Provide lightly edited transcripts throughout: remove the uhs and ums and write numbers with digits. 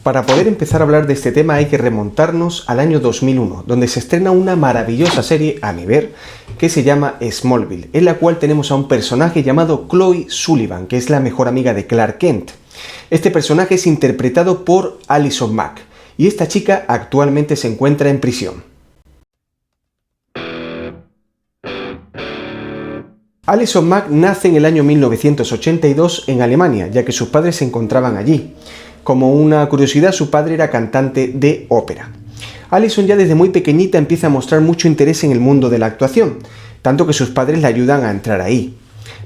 Para poder empezar a hablar de este tema hay que remontarnos al año 2001, donde se estrena una maravillosa serie, a mi ver, que se llama Smallville, en la cual tenemos a un personaje llamado Chloe Sullivan, que es la mejor amiga de Clark Kent. Este personaje es interpretado por Allison Mack, y esta chica actualmente se encuentra en prisión. Allison Mack nace en el año 1982 en Alemania, ya que sus padres se encontraban allí. Como una curiosidad, su padre era cantante de ópera. Allison ya desde muy pequeñita empieza a mostrar mucho interés en el mundo de la actuación, tanto que sus padres la ayudan a entrar ahí.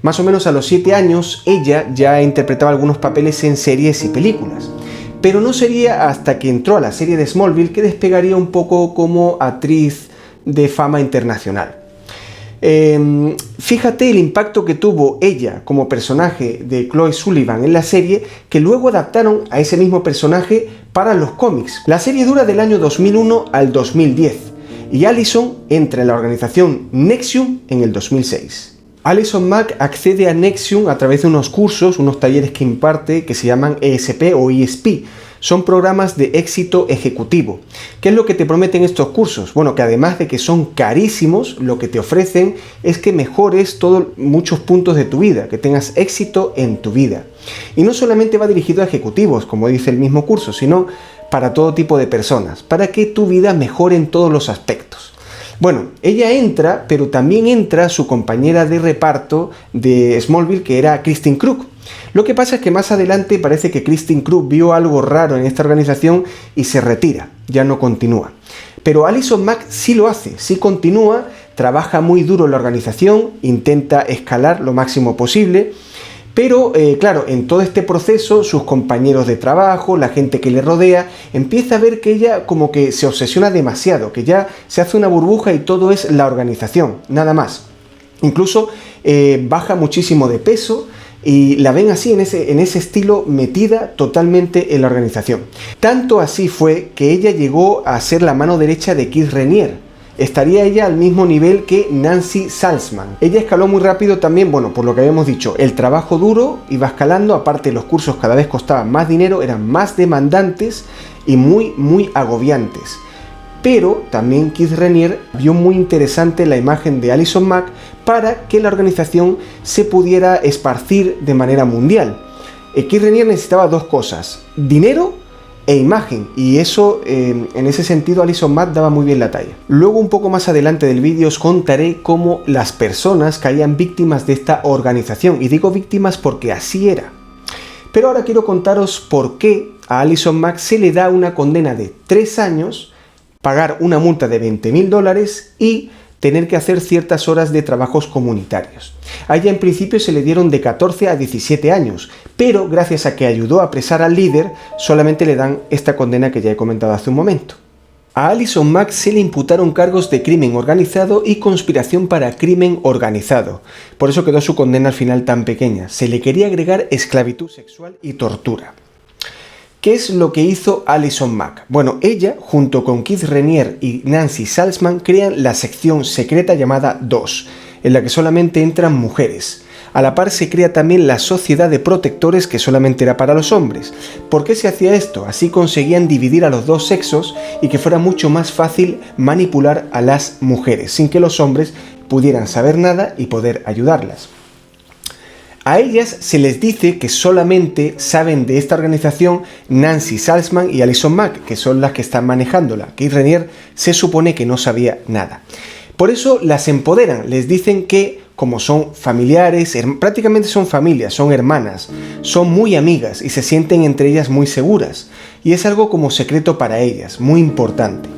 Más o menos a los 7 años, ella ya interpretaba algunos papeles en series y películas. Pero no sería hasta que entró a la serie de Smallville que despegaría un poco como actriz de fama internacional. Fíjate el impacto que tuvo ella como personaje de Chloe Sullivan en la serie, que luego adaptaron a ese mismo personaje para los cómics. La serie dura del año 2001 al 2010 y Allison entra en la organización NXIVM en el 2006. Allison Mack accede a NXIVM a través de unos cursos, unos talleres que imparte que se llaman ESP o ESP. Son programas de éxito ejecutivo. ¿Qué es lo que te prometen estos cursos? Bueno, que además de que son carísimos, lo que te ofrecen es que mejores muchos puntos de tu vida, que tengas éxito en tu vida. Y no solamente va dirigido a ejecutivos, como dice el mismo curso, sino para todo tipo de personas, para que tu vida mejore en todos los aspectos. Bueno, ella entra, pero también entra su compañera de reparto de Smallville, que era Kristin Kreuk. Lo que pasa es que más adelante parece que Kristin Kreuk vio algo raro en esta organización y se retira, ya no continúa. Pero Allison Mack sí lo hace, sí continúa, trabaja muy duro en la organización, intenta escalar lo máximo posible, pero claro, en todo este proceso sus compañeros de trabajo, la gente que le rodea, empieza a ver que ella como que se obsesiona demasiado, que ya se hace una burbuja y todo es la organización, nada más. Incluso baja muchísimo de peso, y la ven así, en ese estilo, metida totalmente en la organización. Tanto así fue que ella llegó a ser la mano derecha de Keith Raniere. Estaría ella al mismo nivel que Nancy Salzman. Ella escaló muy rápido también, bueno, por lo que habíamos dicho, el trabajo duro iba escalando, aparte los cursos cada vez costaban más dinero, eran más demandantes y muy agobiantes. Pero también Keith Raniere vio muy interesante la imagen de Allison Mack para que la organización se pudiera esparcir de manera mundial. Keith Raniere necesitaba dos cosas, dinero e imagen, y eso en ese sentido Allison Mack daba muy bien la talla. Luego, un poco más adelante del vídeo, os contaré cómo las personas caían víctimas de esta organización, y digo víctimas porque así era. Pero ahora quiero contaros por qué a Allison Mack se le da una condena de 3 años, pagar una multa de $20,000 y tener que hacer ciertas horas de trabajos comunitarios. A ella en principio se le dieron de 14 a 17 años, pero gracias a que ayudó a apresar al líder, solamente le dan esta condena que ya he comentado hace un momento. A Allison Mack se le imputaron cargos de crimen organizado y conspiración para crimen organizado. Por eso quedó su condena al final tan pequeña. Se le quería agregar esclavitud sexual y tortura. ¿Qué es lo que hizo Allison Mack? Bueno, ella, junto con Keith Raniere y Nancy Salzman, crean la sección secreta llamada 2, en la que solamente entran mujeres. A la par se crea también la sociedad de protectores, que solamente era para los hombres. ¿Por qué se hacía esto? Así conseguían dividir a los dos sexos y que fuera mucho más fácil manipular a las mujeres, sin que los hombres pudieran saber nada y poder ayudarlas. A ellas se les dice que solamente saben de esta organización Nancy Salzman y Allison Mack, que son las que están manejándola. Keith Raniere se supone que no sabía nada. Por eso las empoderan, les dicen que como son familiares, prácticamente son familias, son hermanas, son muy amigas y se sienten entre ellas muy seguras. Y es algo como secreto para ellas, muy importante.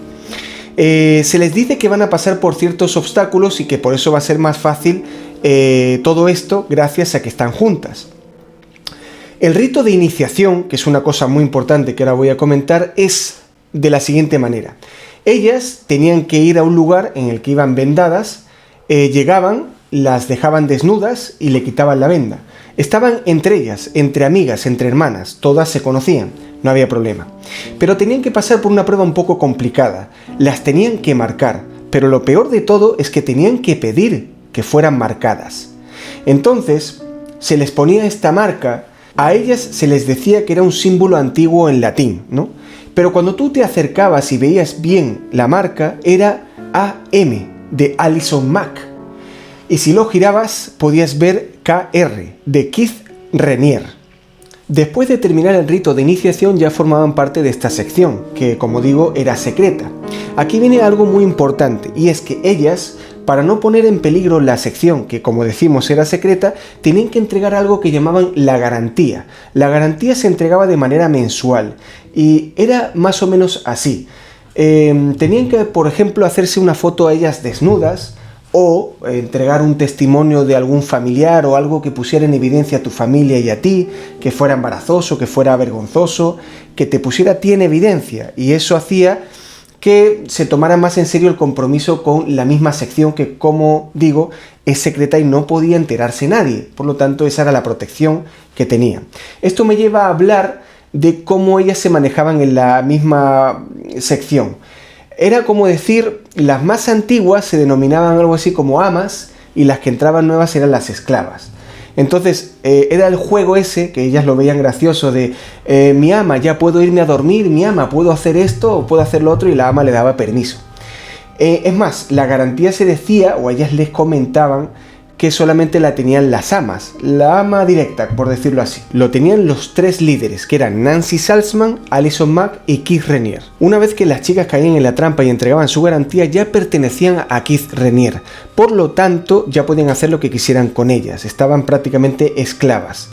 Se les dice que van a pasar por ciertos obstáculos y que por eso va a ser más fácil todo esto gracias a que están juntas. El rito de iniciación, que es una cosa muy importante que ahora voy a comentar, es de la siguiente manera. Ellas tenían que ir a un lugar en el que iban vendadas, llegaban, las dejaban desnudas y le quitaban la venda. Estaban entre ellas, entre amigas, entre hermanas, todas se conocían, no había problema. Pero tenían que pasar por una prueba un poco complicada, las tenían que marcar, pero lo peor de todo es que tenían que pedir que fueran marcadas. Entonces, se les ponía esta marca A ellas se les decía que era un símbolo antiguo en latín, ¿no? Pero cuando tú te acercabas y veías bien la marca, era AM, de Alison Mack. Y si lo girabas, podías ver KR, de Keith Raniere. Después de terminar el rito de iniciación, ya formaban parte de esta sección, que como digo, era secreta. Aquí viene algo muy importante, y es que ellas, para no poner en peligro la sección, que como decimos era secreta, tenían que entregar algo que llamaban la garantía. La garantía se entregaba de manera mensual, y era más o menos así. Tenían que, por ejemplo, hacerse una foto a ellas desnudas, o entregar un testimonio de algún familiar o algo que pusiera en evidencia a tu familia y a ti, que fuera embarazoso, que fuera vergonzoso, que te pusiera a ti en evidencia, y eso hacía que se tomara más en serio el compromiso con la misma sección que, como digo, es secreta y no podía enterarse nadie. Por lo tanto, esa era la protección que tenía. Esto me lleva a hablar de cómo ellas se manejaban en la misma sección. Era como decir, las más antiguas se denominaban algo así como amas y las que entraban nuevas eran las esclavas. Entonces era el juego ese, que ellas lo veían gracioso, de mi ama, ya puedo irme a dormir, mi ama, puedo hacer esto o puedo hacer lo otro, y la ama le daba permiso. Es más, la garantía se decía, o ellas les comentaban, que solamente la tenían las amas, la ama directa, por decirlo así. Lo tenían los tres líderes, que eran Nancy Salzman, Alison Mack y Keith Raniere. Una vez que las chicas caían en la trampa y entregaban su garantía, ya pertenecían a Keith Raniere. Por lo tanto, ya podían hacer lo que quisieran con ellas, estaban prácticamente esclavas.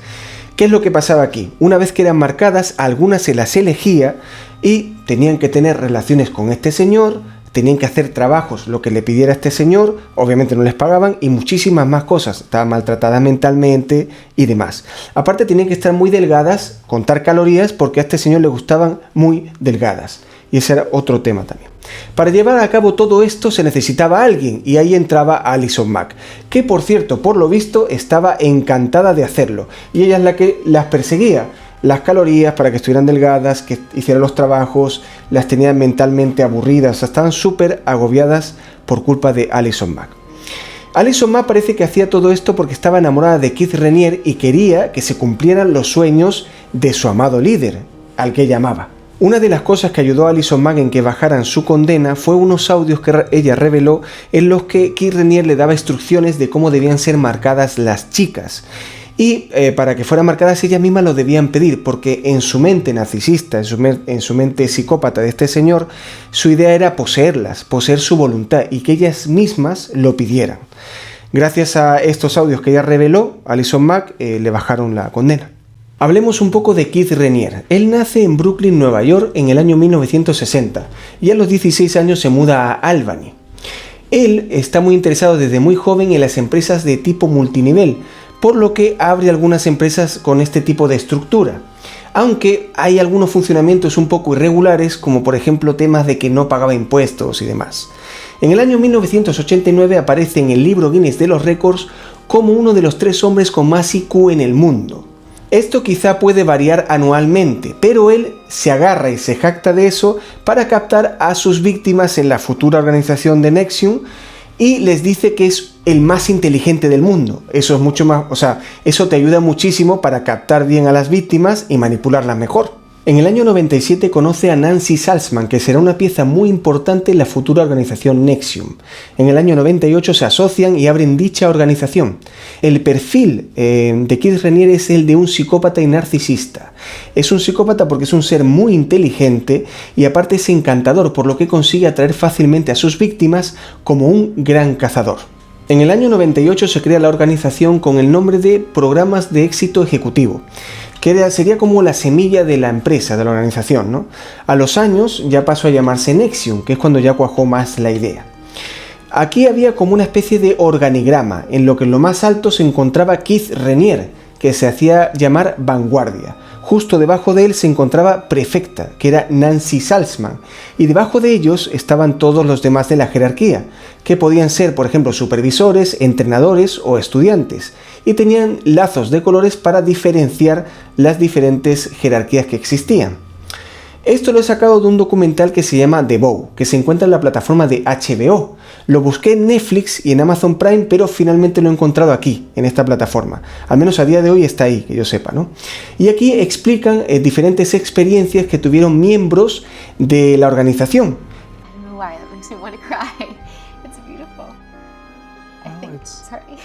¿Qué es lo que pasaba aquí? Una vez que eran marcadas, a algunas se las elegía y tenían que tener relaciones con este señor, tenían que hacer trabajos, lo que le pidiera este señor, obviamente no les pagaban, y muchísimas más cosas, estaban maltratadas mentalmente y demás. Aparte tenían que estar muy delgadas, contar calorías, porque a este señor le gustaban muy delgadas, y ese era otro tema también. Para llevar a cabo todo esto se necesitaba alguien, y ahí entraba Alison Mack, que por cierto, por lo visto, estaba encantada de hacerlo, y ella es la que las perseguía. Las calorías para que estuvieran delgadas, que hicieran los trabajos, las tenían mentalmente aburridas, o sea, estaban súper agobiadas por culpa de Alison Mack. Alison Mack parece que hacía todo esto porque estaba enamorada de Keith Raniere y quería que se cumplieran los sueños de su amado líder, al que ella amaba. Una de las cosas que ayudó a Alison Mack en que bajaran su condena fue unos audios que ella reveló en los que Keith Raniere le daba instrucciones de cómo debían ser marcadas las chicas. Y para que fueran marcadas ellas mismas lo debían pedir, porque en su mente narcisista, en su mente psicópata de este señor, su idea era poseerlas, poseer su voluntad y que ellas mismas lo pidieran. Gracias a estos audios que ella reveló, Alison Mack le bajaron la condena. Hablemos un poco de Keith Raniere. Él nace en Brooklyn, Nueva York, en el año 1960 y a los 16 años se muda a Albany. Él está muy interesado desde muy joven en las empresas de tipo multinivel, por lo que abre algunas empresas con este tipo de estructura. Aunque hay algunos funcionamientos un poco irregulares, como por ejemplo temas de que no pagaba impuestos y demás. En el año 1989 aparece en el libro Guinness de los Récords como uno de los 3 hombres con más IQ en el mundo. Esto quizá puede variar anualmente, pero él se agarra y se jacta de eso para captar a sus víctimas en la futura organización de NXIVM y les dice que es el más inteligente del mundo. Eso es mucho más, eso te ayuda muchísimo para captar bien a las víctimas y manipularlas mejor. En el año 97 conoce a Nancy Salzman, que será una pieza muy importante en la futura organización NXIVM. En el año 98 se asocian y abren dicha organización. El perfil de Keith Raniere es el de un psicópata y narcisista. Es un psicópata porque es un ser muy inteligente y aparte es encantador, por lo que consigue atraer fácilmente a sus víctimas como un gran cazador. En el año 98 se crea la organización con el nombre de Programas de Éxito Ejecutivo, que sería como la semilla de la empresa, de la organización, ¿no? A los años ya pasó a llamarse NXIVM, que es cuando ya cuajó más la idea. Aquí había como una especie de organigrama, en lo que en lo más alto se encontraba Keith Raniere, que se hacía llamar Vanguardia. Justo debajo de él se encontraba Prefecta, que era Nancy Salzman, y debajo de ellos estaban todos los demás de la jerarquía, que podían ser, por ejemplo, supervisores, entrenadores o estudiantes, y tenían lazos de colores para diferenciar las diferentes jerarquías que existían. Esto lo he sacado de un documental que se llama The Bow, que se encuentra en la plataforma de HBO, Lo busqué en Netflix y en Amazon Prime, pero finalmente lo he encontrado aquí, en esta plataforma. Al menos a día de hoy está ahí, que yo sepa, ¿no? Y aquí explican diferentes experiencias que tuvieron miembros de la organización. I don't know why, that makes me want to cry. It's beautiful. I think, sorry.